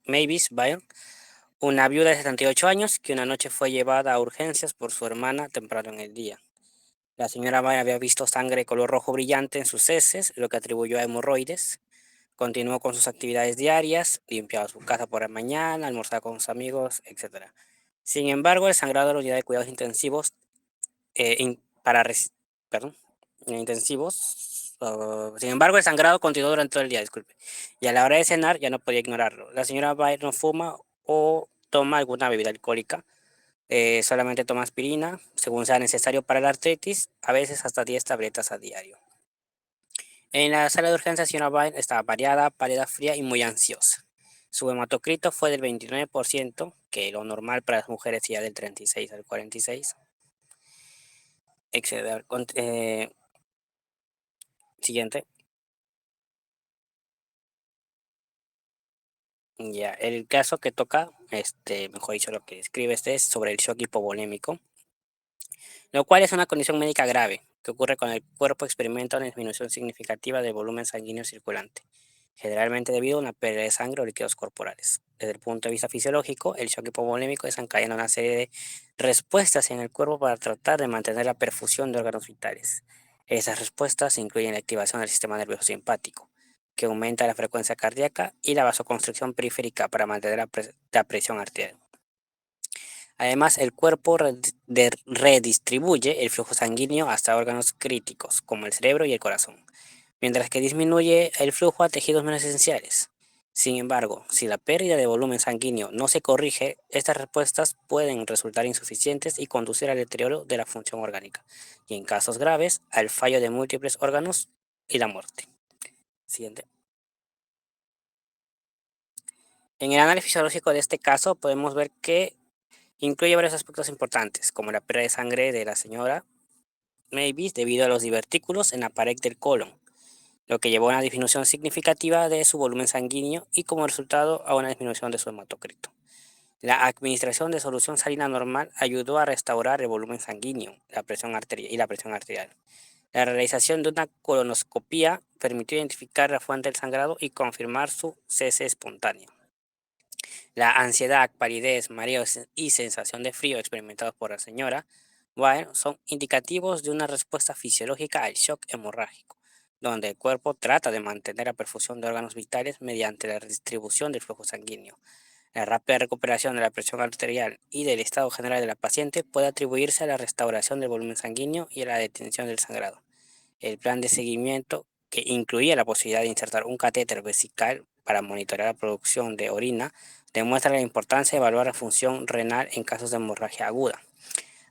Mavis Byron, una viuda de 78 años que una noche fue llevada a urgencias por su hermana temprano en el día. La señora Byron había visto sangre de color rojo brillante en sus heces, lo que atribuyó a hemorroides. Continuó con sus actividades diarias, limpiaba su casa por la mañana, almorzaba con sus amigos, etc. Sin embargo, el sangrado de la unidad de cuidados intensivos para perdón, intensivos. Sin embargo, el sangrado continuó durante todo el día, disculpe. Y a la hora de cenar ya no podía ignorarlo. La señora Byron no fuma o toma alguna bebida alcohólica. Solamente toma aspirina, según sea necesario para la artritis, a veces hasta 10 tabletas a diario. En la sala de urgencias, la señora Byron estaba mareada, pálida, fría y muy ansiosa. Su hematocrito fue del 29%, que lo normal para las mujeres sería del 36 al 46. Exceder. Siguiente. Ya, el caso que toca, mejor dicho, lo que escribe es sobre el shock hipovolémico, lo cual es una condición médica grave que ocurre cuando el cuerpo experimenta una disminución significativa del volumen sanguíneo circulante, generalmente debido a una pérdida de sangre o líquidos corporales. Desde el punto de vista fisiológico, el shock hipovolémico desencadena una serie de respuestas en el cuerpo para tratar de mantener la perfusión de órganos vitales. Esas respuestas incluyen la activación del sistema nervioso simpático, que aumenta la frecuencia cardíaca, y la vasoconstricción periférica para mantener la presión arterial. Además, el cuerpo redistribuye el flujo sanguíneo hasta órganos críticos, como el cerebro y el corazón, mientras que disminuye el flujo a tejidos menos esenciales. Sin embargo, si la pérdida de volumen sanguíneo no se corrige, estas respuestas pueden resultar insuficientes y conducir al deterioro de la función orgánica, y en casos graves, al fallo de múltiples órganos y la muerte. Siguiente. En el análisis fisiológico de este caso podemos ver que incluye varios aspectos importantes, como la pérdida de sangre de la señora Mavis debido a los divertículos en la pared del colon, lo que llevó a una disminución significativa de su volumen sanguíneo y como resultado a una disminución de su hematocrito. La administración de solución salina normal ayudó a restaurar el volumen sanguíneo, la presión arterial. La realización de una colonoscopía permitió identificar la fuente del sangrado y confirmar su cese espontáneo. La ansiedad, palidez, mareos y sensación de frío experimentados por la señora Wyre son indicativos de una respuesta fisiológica al shock hemorrágico, donde el cuerpo trata de mantener la perfusión de órganos vitales mediante la redistribución del flujo sanguíneo. La rápida recuperación de la presión arterial y del estado general de la paciente puede atribuirse a la restauración del volumen sanguíneo y a la detención del sangrado. El plan de seguimiento, que incluía la posibilidad de insertar un catéter vesical para monitorear la producción de orina, demuestra la importancia de evaluar la función renal en casos de hemorragia aguda.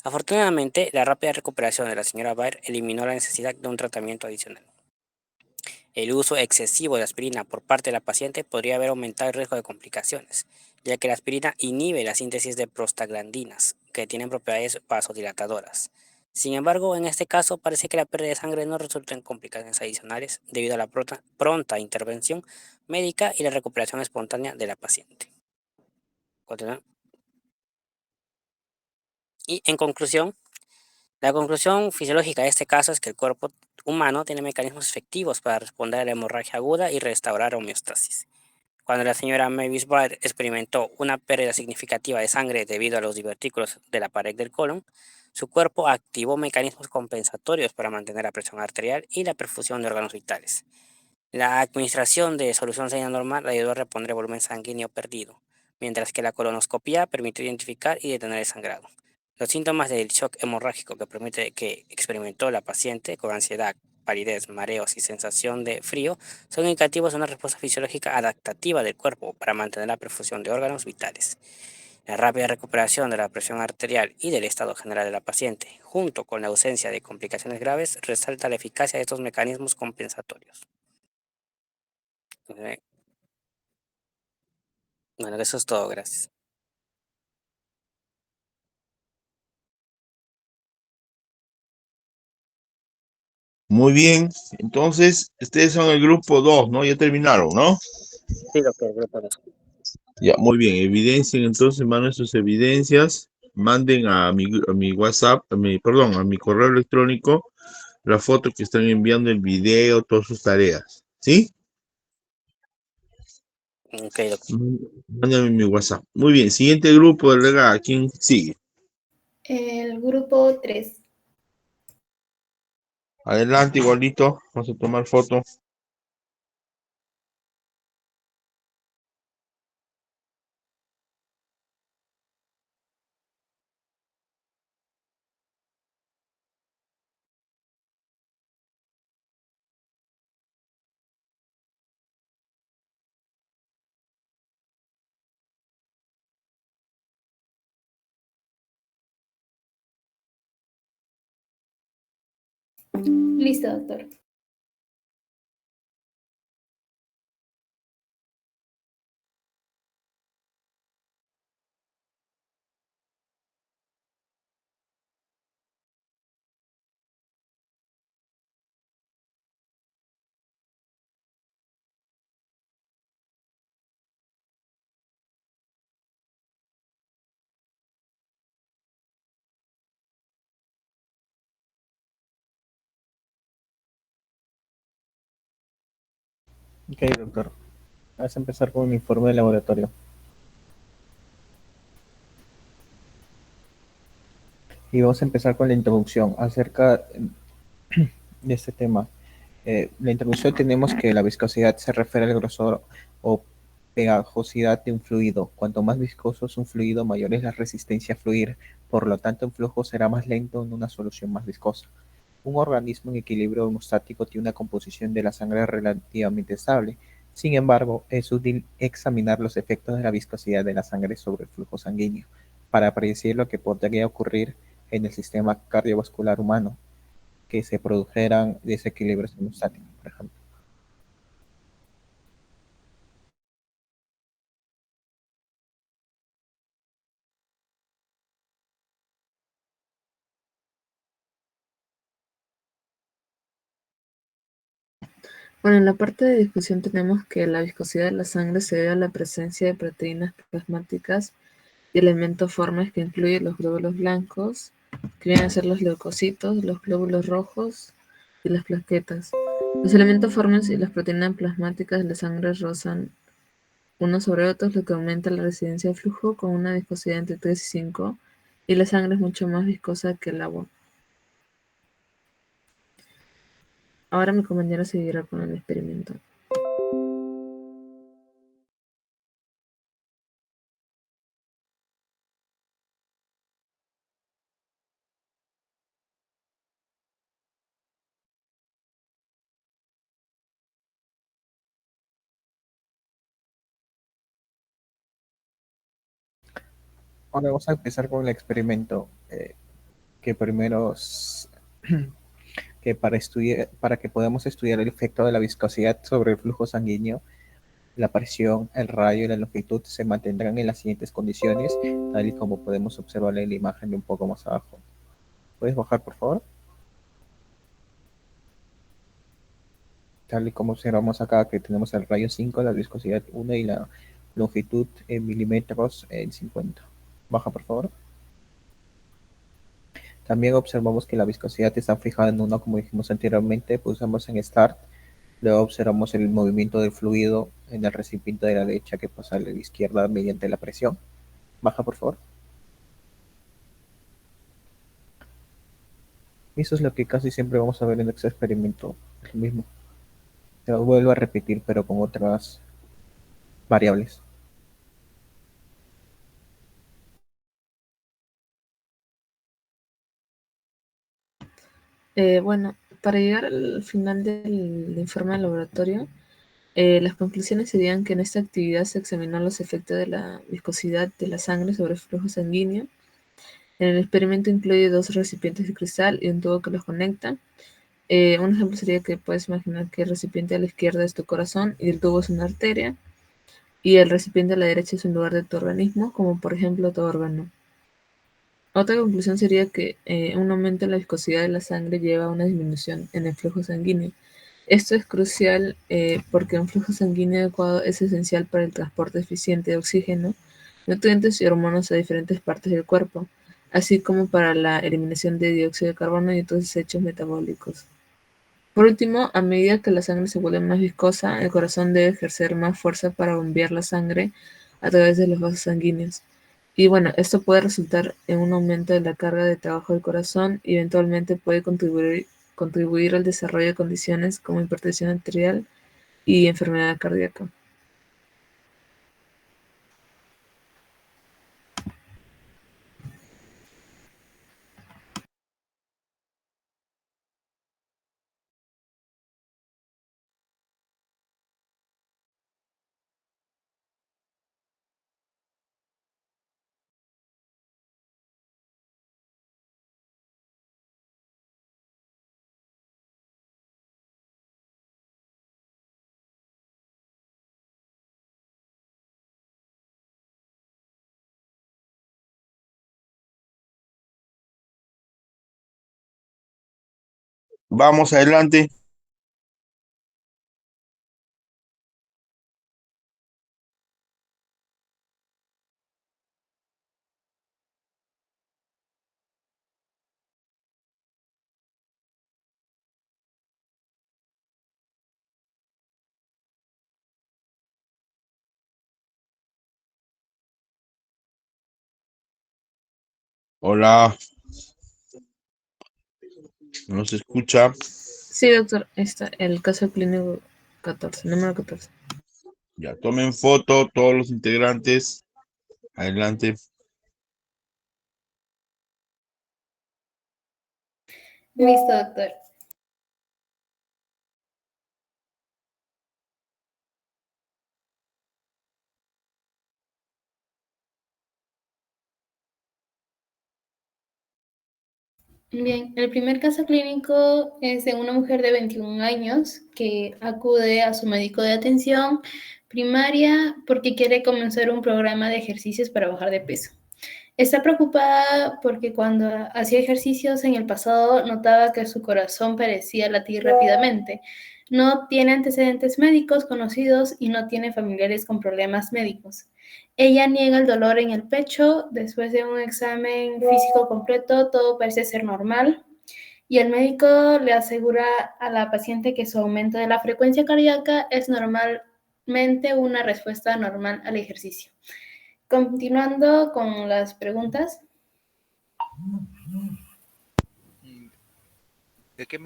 Afortunadamente, la rápida recuperación de la señora Baer eliminó la necesidad de un tratamiento adicional. El uso excesivo de aspirina por parte de la paciente podría haber aumentado el riesgo de complicaciones, ya que la aspirina inhibe la síntesis de prostaglandinas, que tienen propiedades vasodilatadoras. Sin embargo, en este caso parece que la pérdida de sangre no resulta en complicaciones adicionales debido a la pronta intervención médica y la recuperación espontánea de la paciente. Continúa. Y en conclusión, la conclusión fisiológica de este caso es que el cuerpo humano tiene mecanismos efectivos para responder a la hemorragia aguda y restaurar homeostasis. Cuando la señora Mavis Byron experimentó una pérdida significativa de sangre debido a los divertículos de la pared del colon, su cuerpo activó mecanismos compensatorios para mantener la presión arterial y la perfusión de órganos vitales. La administración de solución salina normal ayudó a reponer el volumen sanguíneo perdido, mientras que la colonoscopia permitió identificar y detener el sangrado. Los síntomas del shock hemorrágico que experimentó la paciente, con ansiedad, palidez, mareos y sensación de frío, son indicativos de una respuesta fisiológica adaptativa del cuerpo para mantener la perfusión de órganos vitales. La rápida recuperación de la presión arterial y del estado general de la paciente, junto con la ausencia de complicaciones graves, resalta la eficacia de estos mecanismos compensatorios. Bueno, eso es todo, gracias. Muy bien, entonces ustedes son el grupo 2, ¿no? Ya terminaron, ¿no? Sí, doctor, gracias. Ya, muy bien, evidencien entonces, manden sus evidencias, manden a mi WhatsApp, perdón, a mi correo electrónico, la foto que están enviando, el video, todas sus tareas, ¿sí? Ok, doctor. Mándame mi WhatsApp. Muy bien, siguiente grupo, delegada, ¿quién sigue? El grupo 3. Adelante, igualito, vamos a tomar foto. Listo, doctor. Ok, doctor. Vas a empezar con un informe de laboratorio. Y vamos a empezar con la introducción acerca de este tema. La introducción tenemos que la viscosidad se refiere al grosor o pegajosidad de un fluido. Cuanto más viscoso es un fluido, mayor es la resistencia a fluir. Por lo tanto, un flujo será más lento en una solución más viscosa. Un organismo en equilibrio hemostático tiene una composición de la sangre relativamente estable. Sin embargo, es útil examinar los efectos de la viscosidad de la sangre sobre el flujo sanguíneo para predecir lo que podría ocurrir en el sistema cardiovascular humano, que se produjeran desequilibrios hemostáticos, por ejemplo. Bueno, en la parte de discusión tenemos que la viscosidad de la sangre se debe a la presencia de proteínas plasmáticas y elementos formes que incluyen los glóbulos blancos, que vienen a ser los leucocitos, los glóbulos rojos y las plaquetas. Los elementos formes y las proteínas plasmáticas de la sangre rozan unos sobre otros, lo que aumenta la resistencia al flujo con una viscosidad entre 3 y 5, y la sangre es mucho más viscosa que el agua. Ahora mi compañero seguirá con el experimento. Ahora vamos a empezar con el experimento que primero que para que podamos estudiar el efecto de la viscosidad sobre el flujo sanguíneo, la presión, el radio y la longitud se mantendrán en las siguientes condiciones, tal y como podemos observar en la imagen de un poco más abajo. ¿Puedes bajar, por favor? Tal y como observamos acá, que tenemos el radio 5, la viscosidad 1 y la longitud en milímetros en 50. Baja, por favor. También observamos que la viscosidad está fijada en 1, como dijimos anteriormente, pulsamos en Start. Luego observamos el movimiento del fluido en el recipiente de la derecha que pasa a la izquierda mediante la presión. Baja, por favor. Eso es lo que casi siempre vamos a ver en este experimento. Es lo mismo. Se lo vuelvo a repetir, pero con otras variables. Bueno, para llegar al final del informe de laboratorio, las conclusiones serían que en esta actividad se examinó los efectos de la viscosidad de la sangre sobre el flujo sanguíneo. En el experimento incluye 2 recipientes de cristal y un tubo que los conecta. Un ejemplo sería que puedes imaginar que el recipiente a la izquierda es tu corazón y el tubo es una arteria, y el recipiente a la derecha es un lugar de tu organismo, como por ejemplo tu órgano. Otra conclusión sería que un aumento en la viscosidad de la sangre lleva a una disminución en el flujo sanguíneo. Esto es crucial porque un flujo sanguíneo adecuado es esencial para el transporte eficiente de oxígeno, nutrientes y hormonas a diferentes partes del cuerpo, así como para la eliminación de dióxido de carbono y otros desechos metabólicos. Por último, a medida que la sangre se vuelve más viscosa, el corazón debe ejercer más fuerza para bombear la sangre a través de los vasos sanguíneos. Y bueno, esto puede resultar en un aumento de la carga de trabajo del corazón y eventualmente puede contribuir al desarrollo de condiciones como hipertensión arterial y enfermedad cardíaca. Vamos adelante. Hola, ¿no se escucha? Sí, doctor, está el caso clínico 14, número 14. Ya, tomen foto todos los integrantes. Adelante. Listo, doctor. Bien, el primer caso clínico es de una mujer de 21 años que acude a su médico de atención primaria porque quiere comenzar un programa de ejercicios para bajar de peso. Está preocupada porque cuando hacía ejercicios en el pasado notaba que su corazón parecía latir rápidamente. No tiene antecedentes médicos conocidos y no tiene familiares con problemas médicos. Ella niega el dolor en el pecho. Después de un examen físico completo, todo parece ser normal. Y el médico le asegura a la paciente que su aumento de la frecuencia cardíaca es normalmente una respuesta normal al ejercicio. Continuando con las preguntas. ¿De qué,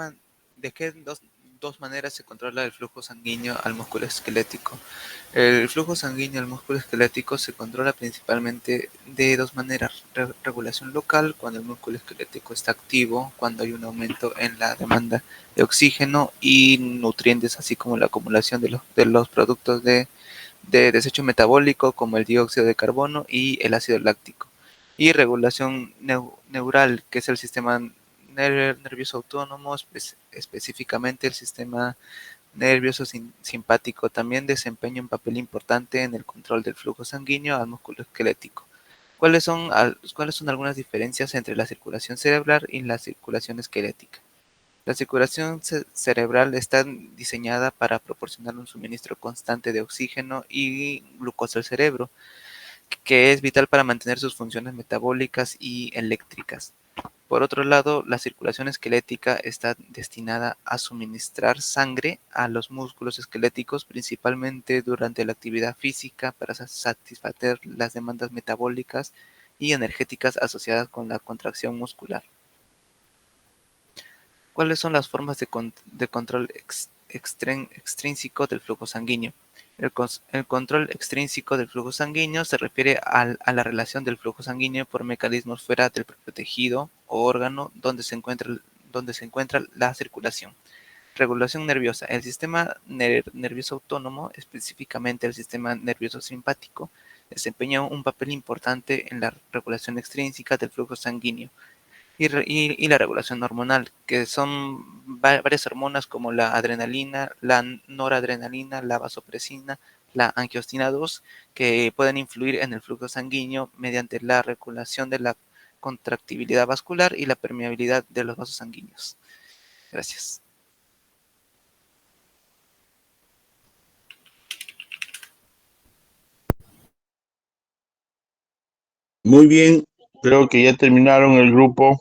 dos maneras se controla el flujo sanguíneo al músculo esquelético? El flujo sanguíneo al músculo esquelético se controla principalmente de dos maneras. Regulación local, cuando el músculo esquelético está activo, cuando hay un aumento en la demanda de oxígeno y nutrientes, así como la acumulación de los productos de desecho metabólico, como el dióxido de carbono y el ácido láctico. Y regulación neural, que es el sistema nervioso autónomo, específicamente el sistema nervioso simpático, también desempeña un papel importante en el control del flujo sanguíneo al músculo esquelético. ¿Cuáles son algunas diferencias entre la circulación cerebral y la circulación esquelética? La circulación cerebral está diseñada para proporcionar un suministro constante de oxígeno y glucosa al cerebro, que es vital para mantener sus funciones metabólicas y eléctricas. Por otro lado, la circulación esquelética está destinada a suministrar sangre a los músculos esqueléticos, principalmente durante la actividad física, para satisfacer las demandas metabólicas y energéticas asociadas con la contracción muscular. ¿Cuáles son las formas de control extrínseco del flujo sanguíneo? El control extrínseco del flujo sanguíneo se refiere a la relación del flujo sanguíneo por mecanismos fuera del propio tejido o órgano donde se encuentra la circulación. Regulación nerviosa. El sistema nervioso autónomo, específicamente el sistema nervioso simpático, desempeña un papel importante en la regulación extrínseca del flujo sanguíneo. Y la regulación hormonal, que son varias hormonas como la adrenalina, la noradrenalina, la vasopresina, la angiostina 2, que pueden influir en el flujo sanguíneo mediante la regulación de la contractibilidad vascular y la permeabilidad de los vasos sanguíneos. Gracias. Muy bien, creo que ya terminaron el grupo.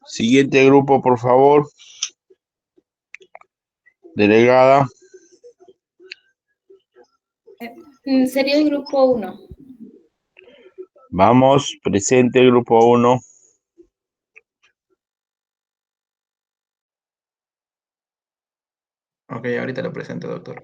Siguiente grupo, por favor. Delegada, Sería el grupo 1. vamos, presente grupo 1. Ok, ahorita lo presento, doctor.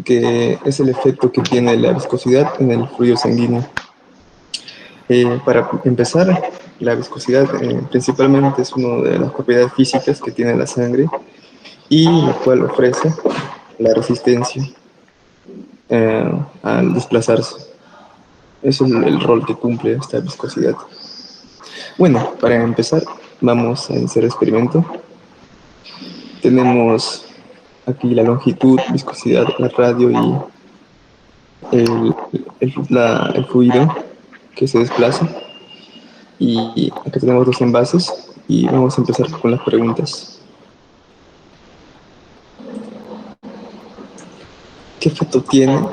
Que es el efecto que tiene la viscosidad en el fluido sanguíneo. Para empezar, la viscosidad principalmente es una de las propiedades físicas que tiene la sangre y la cual ofrece la resistencia al desplazarse. Ese es el rol que cumple esta viscosidad. Bueno, para empezar, vamos a iniciar el experimento. Tenemos aquí la longitud, viscosidad, el radio y el fluido que se desplaza. Y acá tenemos dos envases y vamos a empezar con las preguntas. ¿Qué efecto tiene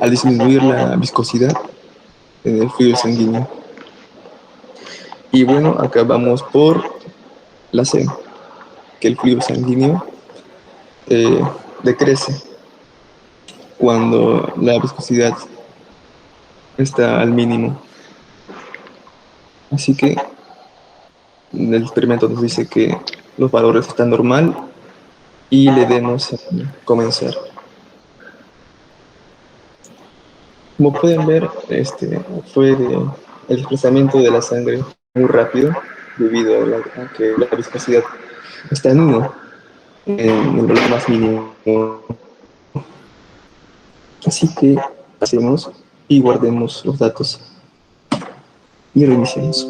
al disminuir la viscosidad en el fluido sanguíneo? Y bueno, acá vamos por la C, que el fluido sanguíneo decrece cuando la viscosidad está al mínimo. Así que el experimento nos dice que los valores están normal y le demos a comenzar. Como pueden ver, el desplazamiento de la sangre muy rápido debido a que la viscosidad está en 1, en el valor más mínimo. Así que pasemos y guardemos los datos y reiniciemos.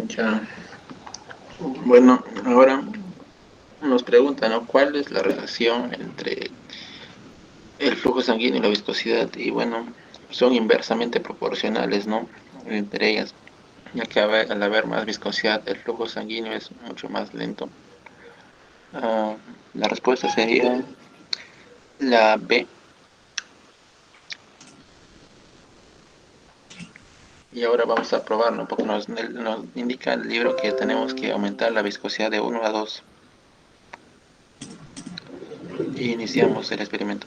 Ya. Bueno, ahora nos preguntan, ¿no?, ¿cuál es la relación entre el flujo sanguíneo y la viscosidad? Y bueno, son inversamente proporcionales, ¿no?, entre ellas, ya que al haber más viscosidad, el flujo sanguíneo es mucho más lento. La respuesta sería la B. Y ahora vamos a probarlo, porque nos indica el libro que tenemos que aumentar la viscosidad de 1 a 2. Y iniciamos el experimento.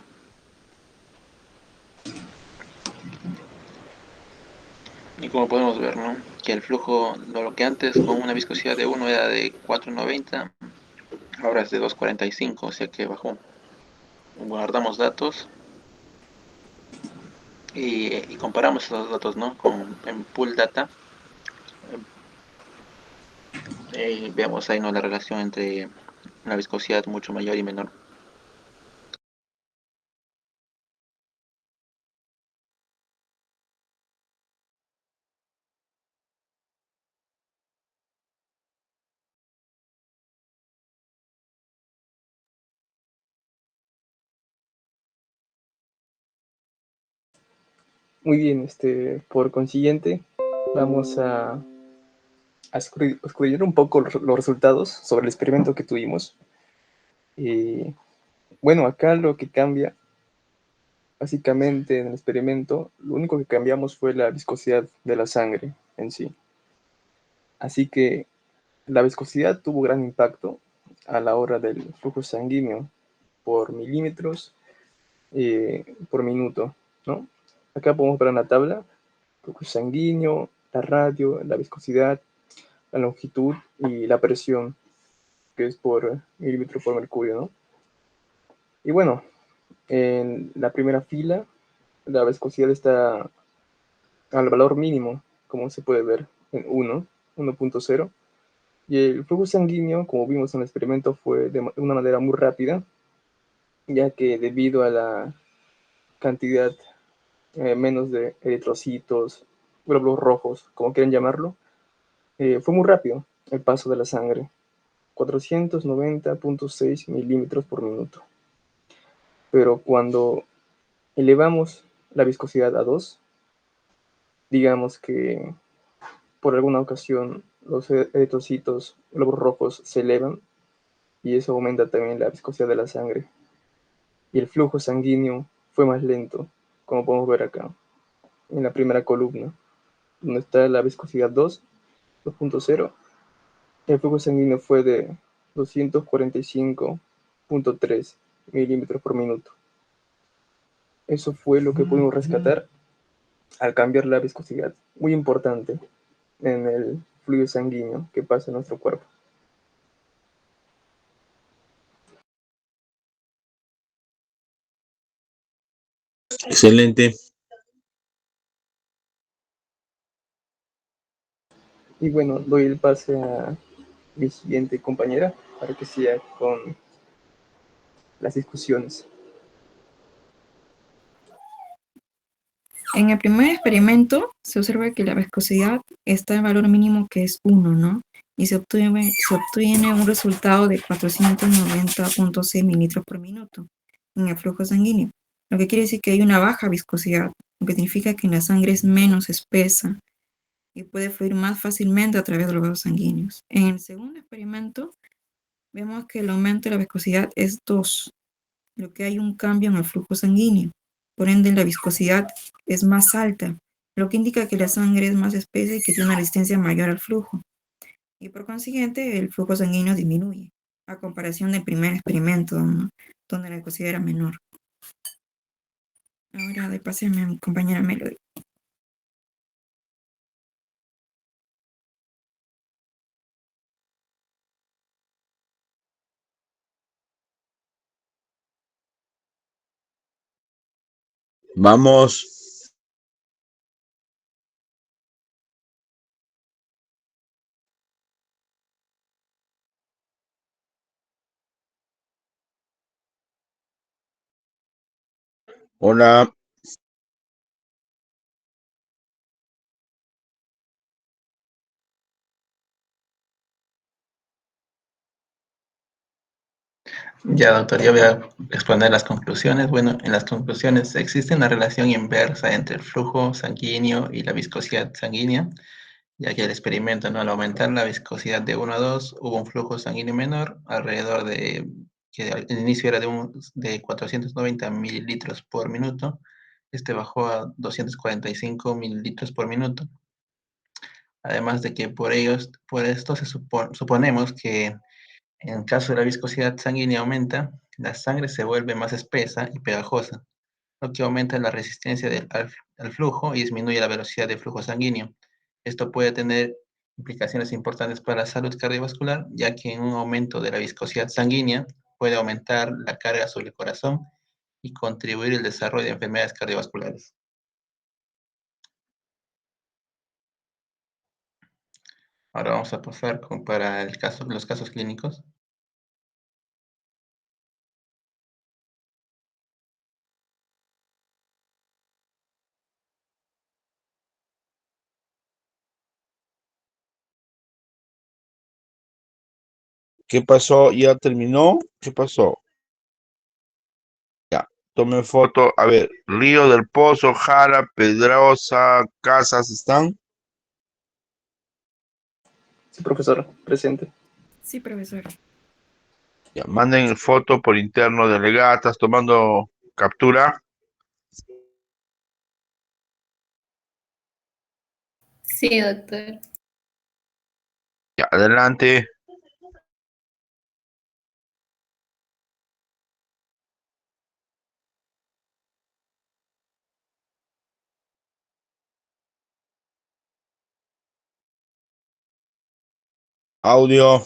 Y como podemos ver, ¿no?, que el flujo, lo que antes con una viscosidad de 1 era de 4,90, ahora es de 2,45, o sea que bajó. Guardamos datos y comparamos esos datos, ¿no?, en pool data. Y veamos ahí, ¿no?, la relación entre una viscosidad mucho mayor y menor. Muy bien, por consiguiente, vamos a escudriñar un poco los resultados sobre el experimento que tuvimos. Bueno, acá lo que cambia, básicamente en el experimento, lo único que cambiamos fue la viscosidad de la sangre en sí. Así que la viscosidad tuvo gran impacto a la hora del flujo sanguíneo por milímetros por minuto, ¿no? Acá podemos ver en la tabla flujo sanguíneo, la radio, la viscosidad, la longitud y la presión, que es por milímetro por mercurio, ¿no? Y bueno, en la primera fila, la viscosidad está al valor mínimo, como se puede ver, en 1.0. Y el flujo sanguíneo, como vimos en el experimento, fue de una manera muy rápida, ya que debido a la cantidad menos de eritrocitos, glóbulos rojos, como quieran llamarlo, fue muy rápido el paso de la sangre, 490.6 milímetros por minuto. Pero cuando elevamos la viscosidad a 2, digamos que por alguna ocasión los eritrocitos, glóbulos rojos se elevan y eso aumenta también la viscosidad de la sangre. Y el flujo sanguíneo fue más lento, como podemos ver acá, en la primera columna, donde está la viscosidad 2.0. El flujo sanguíneo fue de 245.3 milímetros por minuto. Eso fue lo que pudimos rescatar al cambiar la viscosidad. Muy importante en el fluido sanguíneo que pasa en nuestro cuerpo. Excelente. Y bueno, doy el pase a mi siguiente compañera para que siga con las discusiones. En el primer experimento se observa que la viscosidad está en valor mínimo que es 1, ¿no? Y se obtiene un resultado de 490.6 mililitros por minuto en el flujo sanguíneo, lo que quiere decir que hay una baja viscosidad, lo que significa que la sangre es menos espesa y puede fluir más fácilmente a través de los vasos sanguíneos. En el segundo experimento vemos que el aumento de la viscosidad es 2, lo que hay un cambio en el flujo sanguíneo. Por ende, la viscosidad es más alta, lo que indica que la sangre es más espesa y que tiene una resistencia mayor al flujo. Y por consiguiente, el flujo sanguíneo disminuye, a comparación del primer experimento, ¿no? Donde la viscosidad era menor. Ahora de pase a mi compañera Melody. Vamos. Hola. Ya, doctor, yo voy a exponer las conclusiones. Bueno, en las conclusiones existe una relación inversa entre el flujo sanguíneo y la viscosidad sanguínea, ya que el experimento, ¿no? Al aumentar la viscosidad de 1 a 2, hubo un flujo sanguíneo menor, alrededor de, que al inicio era de 490 mililitros por minuto, este bajó a 245 mililitros por minuto. Además de que por esto suponemos que en caso de la viscosidad sanguínea aumenta, la sangre se vuelve más espesa y pegajosa, lo que aumenta la resistencia al flujo y disminuye la velocidad del flujo sanguíneo. Esto puede tener implicaciones importantes para la salud cardiovascular, ya que en un aumento de la viscosidad sanguínea puede aumentar la carga sobre el corazón y contribuir al desarrollo de enfermedades cardiovasculares. Ahora vamos a pasar para los casos clínicos. ¿Qué pasó? ¿Ya terminó? ¿Qué pasó? Ya, tome foto. A ver, Río del Pozo, Jara, Pedrosa, Casas, ¿están? Sí, profesor, presente. Sí, profesor. Ya, manden foto por interno delegadas, tomando captura. Sí, doctor. Ya, adelante. Audio.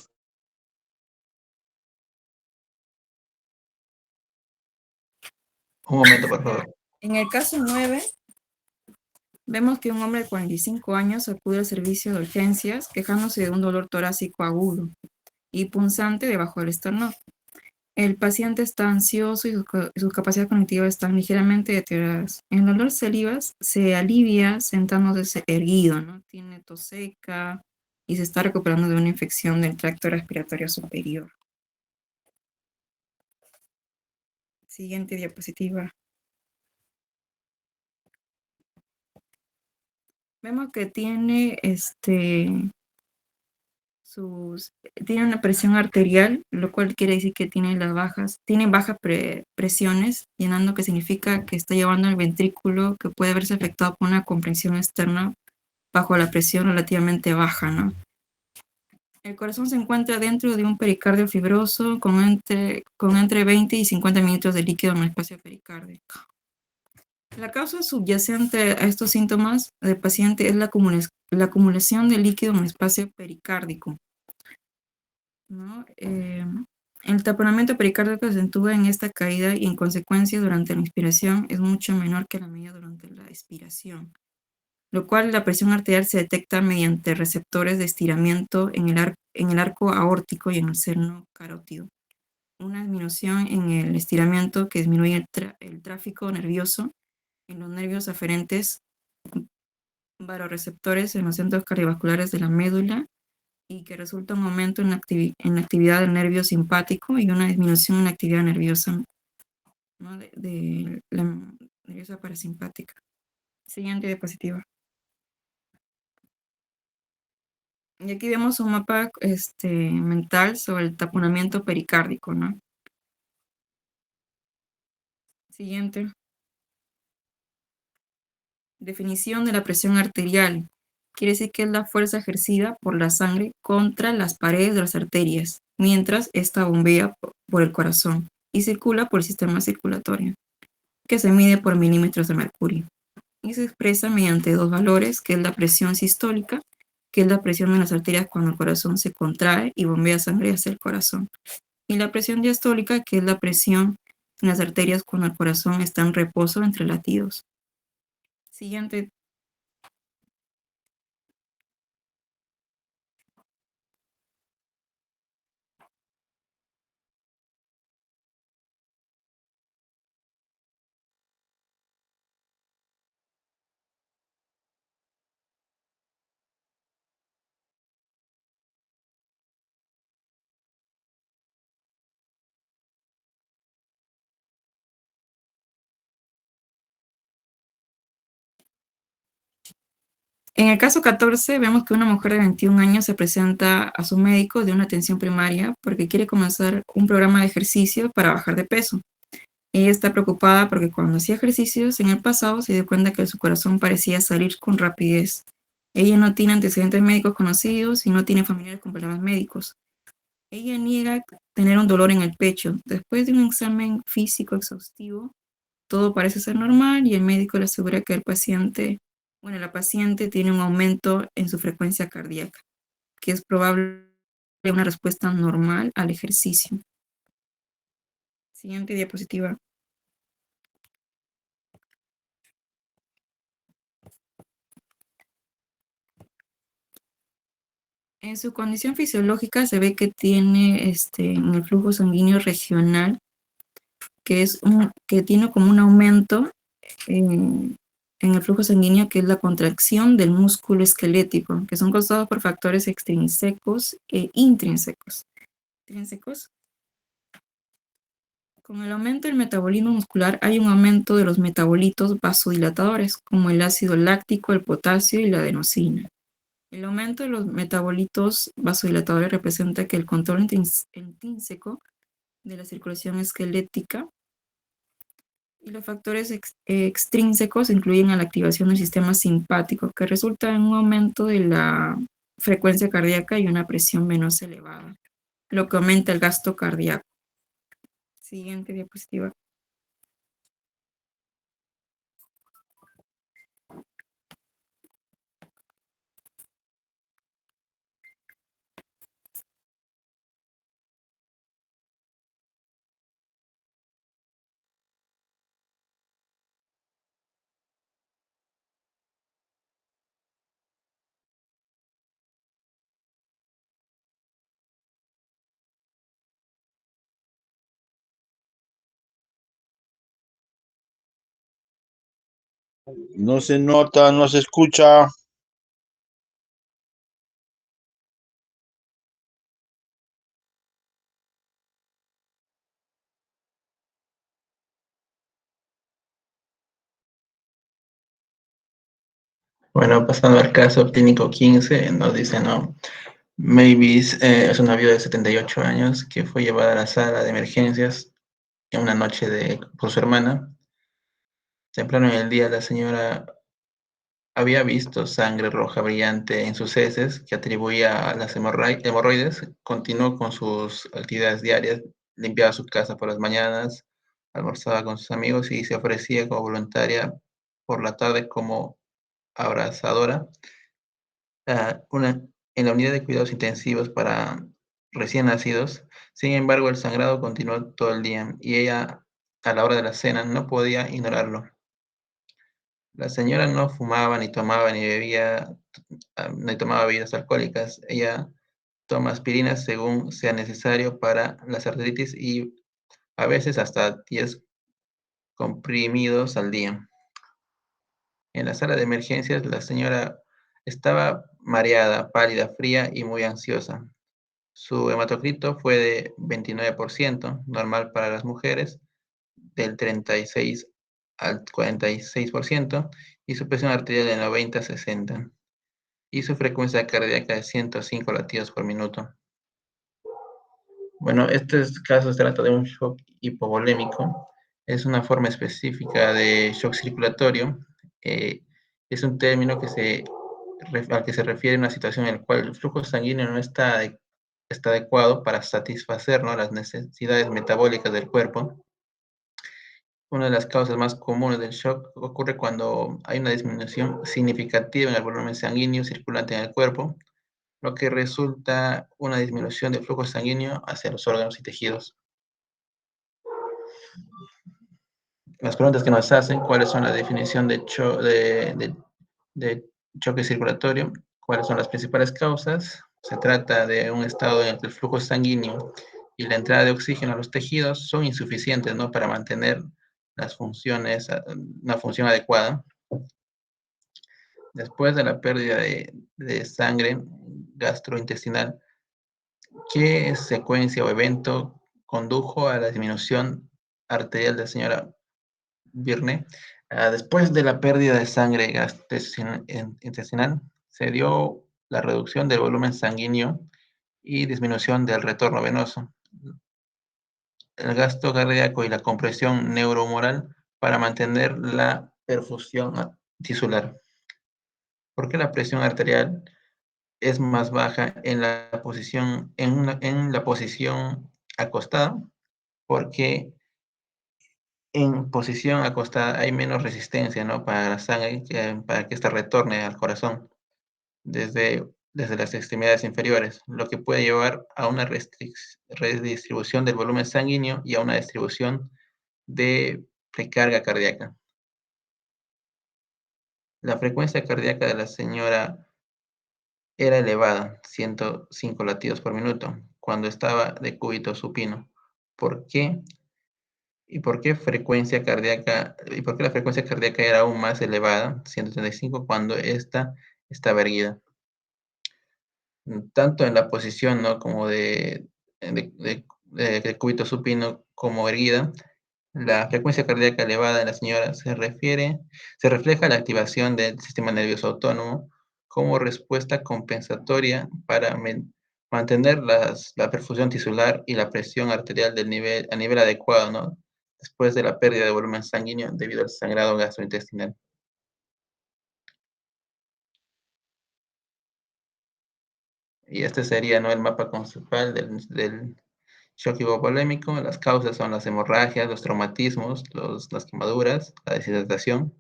Un momento, por favor. En el caso 9, vemos que un hombre de 45 años acude al servicio de urgencias quejándose de un dolor torácico agudo y punzante debajo del esternón. El paciente está ansioso y sus capacidades cognitivas están ligeramente deterioradas. El dolor se alivia sentándose erguido, ¿no? Tiene tos seca y se está recuperando de una infección del tracto respiratorio superior. Siguiente diapositiva. Vemos que tiene tiene una presión arterial, lo cual quiere decir que tiene bajas presiones, llenando que significa que está llevando el ventrículo que puede verse afectado por una compresión externa bajo la presión relativamente baja, ¿no? El corazón se encuentra dentro de un pericardio fibroso con entre 20 y 50 mililitros de líquido en el espacio pericárdico. La causa subyacente a estos síntomas del paciente es la acumulación de líquido en el espacio pericárdico, ¿no? El taponamiento pericárdico se acentúa en esta caída y en consecuencia durante la inspiración es mucho menor que la media durante la expiración, lo cual la presión arterial se detecta mediante receptores de estiramiento en el arco aórtico y en el seno carótido. Una disminución en el estiramiento que disminuye el tráfico nervioso en los nervios aferentes varoreceptores en los centros cardiovasculares de la médula y que resulta un aumento en la actividad del nervio simpático y una disminución en la actividad nerviosa, ¿no? de la nerviosa parasimpática. Siguiente diapositiva. Y aquí vemos un mapa mental sobre el taponamiento pericárdico, ¿no? Siguiente. Definición de la presión arterial. Quiere decir que es la fuerza ejercida por la sangre contra las paredes de las arterias, mientras esta bombea por el corazón y circula por el sistema circulatorio, que se mide por milímetros de mercurio. Y se expresa mediante dos valores, que es la presión sistólica, que es la presión en las arterias cuando el corazón se contrae y bombea sangre hacia el corazón, y la presión diastólica, que es la presión en las arterias cuando el corazón está en reposo entre latidos. Siguiente. En el caso 14, vemos que una mujer de 21 años se presenta a su médico de una atención primaria porque quiere comenzar un programa de ejercicio para bajar de peso. Ella está preocupada porque cuando hacía ejercicios en el pasado se dio cuenta que su corazón parecía salir con rapidez. Ella no tiene antecedentes médicos conocidos y no tiene familiares con problemas médicos. Ella niega tener un dolor en el pecho. Después de un examen físico exhaustivo, todo parece ser normal y el médico le asegura que la paciente tiene un aumento en su frecuencia cardíaca, que es probable una respuesta normal al ejercicio. Siguiente diapositiva. En su condición fisiológica se ve que tiene en el flujo sanguíneo regional, que tiene como un aumento en el flujo sanguíneo, que es la contracción del músculo esquelético, que son causados por factores extrínsecos e intrínsecos. Con el aumento del metabolismo muscular hay un aumento de los metabolitos vasodilatadores, como el ácido láctico, el potasio y la adenosina. El aumento de los metabolitos vasodilatadores representa que el control intrínseco de la circulación esquelética y los factores extrínsecos incluyen a la activación del sistema simpático, que resulta en un aumento de la frecuencia cardíaca y una presión venosa elevada, lo que aumenta el gasto cardíaco. Siguiente diapositiva. No se nota, no se escucha. Bueno, pasando al caso clínico 15, nos dice, ¿no? Mavis es una viuda de 78 años que fue llevada a la sala de emergencias en una noche por su hermana. Temprano en el día, la señora había visto sangre roja brillante en sus heces que atribuía a las hemorroides. Continuó con sus actividades diarias, limpiaba su casa por las mañanas, almorzaba con sus amigos y se ofrecía como voluntaria por la tarde como abrazadora en la unidad de cuidados intensivos para recién nacidos. Sin embargo, el sangrado continuó todo el día y ella, a la hora de la cena, no podía ignorarlo. La señora no fumaba, ni tomaba, ni bebía, ni tomaba bebidas alcohólicas. Ella toma aspirinas según sea necesario para las artritis y a veces hasta 10 comprimidos al día. En la sala de emergencias, la señora estaba mareada, pálida, fría y muy ansiosa. Su hematocrito fue de 29%, normal para las mujeres, del 36 al 46%, y su presión arterial de 90 a 60, y su frecuencia cardíaca de 105 latidos por minuto. Bueno, este caso se trata de un shock hipovolémico. Es una forma específica de shock circulatorio. Eh, es un término al que se refiere a una situación en la cual el flujo sanguíneo no está adecuado para satisfacer, ¿no?, las necesidades metabólicas del cuerpo. Una de las causas más comunes del shock ocurre cuando hay una disminución significativa en el volumen sanguíneo circulante en el cuerpo, lo que resulta una disminución del flujo sanguíneo hacia los órganos y tejidos. Las preguntas que nos hacen: ¿cuáles son la definición de choque circulatorio? ¿Cuáles son las principales causas? Se trata de un estado en el que el flujo sanguíneo y la entrada de oxígeno a los tejidos son insuficientes, ¿no?, para mantener las funciones, una función adecuada. Después de la pérdida de sangre gastrointestinal, ¿qué secuencia o evento condujo a la disminución arterial de la señora Virne? Después de la pérdida de sangre gastrointestinal, se dio la reducción del volumen sanguíneo y disminución del retorno venoso, el gasto cardíaco y la compresión neurohumoral para mantener la perfusión tisular. ¿Por qué la presión arterial es más baja en la posición acostada? Porque en posición acostada hay menos resistencia, ¿no?, para la sangre, para que ésta retorne al corazón desde las extremidades inferiores, lo que puede llevar a una redistribución del volumen sanguíneo y a una distribución de recarga cardíaca. La frecuencia cardíaca de la señora era elevada, 105 latidos por minuto, cuando estaba de cúbito supino. ¿Por qué? ¿Por qué la frecuencia cardíaca era aún más elevada, 135, cuando esta estaba erguida? Tanto en la posición, ¿no?, como de cúbito supino como erguida, la frecuencia cardíaca elevada en la señora se refleja la activación del sistema nervioso autónomo como respuesta compensatoria para mantener la perfusión tisular y la presión arterial a nivel adecuado, ¿no?, después de la pérdida de volumen sanguíneo debido al sangrado gastrointestinal. Y este sería, ¿no?, el mapa conceptual del shock hipovolémico. Las causas son las hemorragias, los traumatismos, las quemaduras, la deshidratación.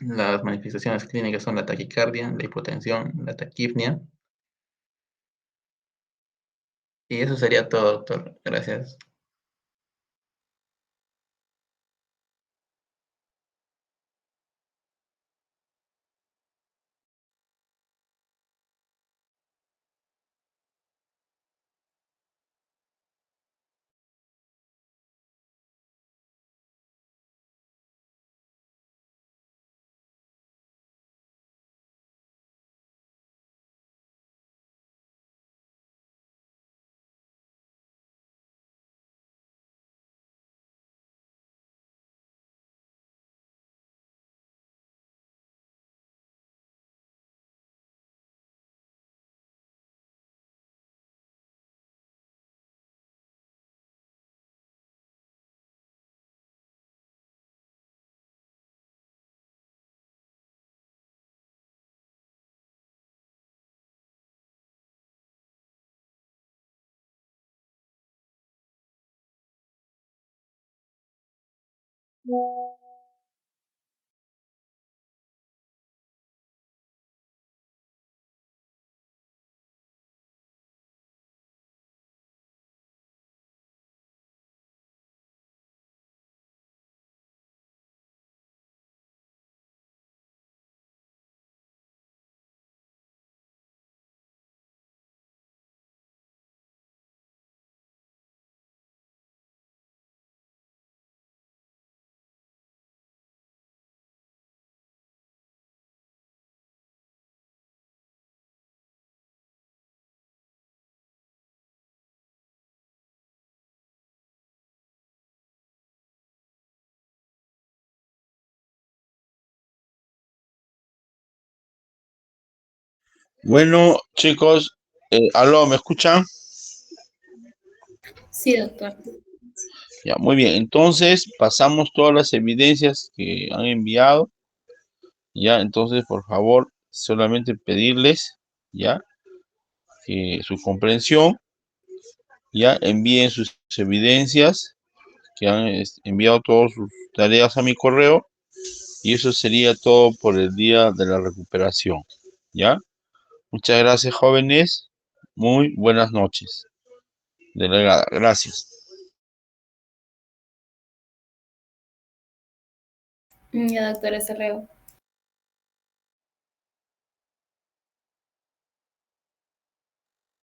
Las manifestaciones clínicas son la taquicardia, la hipotensión, la taquipnea. Y eso sería todo, doctor. Gracias. Bueno, chicos, aló, ¿me escuchan? Sí, doctor. Ya, muy bien. Entonces, pasamos todas las evidencias que han enviado. Ya, entonces, por favor, solamente pedirles, ya, que su comprensión, ya, envíen sus evidencias, que han enviado todas sus tareas a mi correo, y eso sería todo por el día de la recuperación, ¿ya? Muchas gracias, jóvenes. Muy buenas noches. Delegada, gracias. Ya, doctor, hasta luego.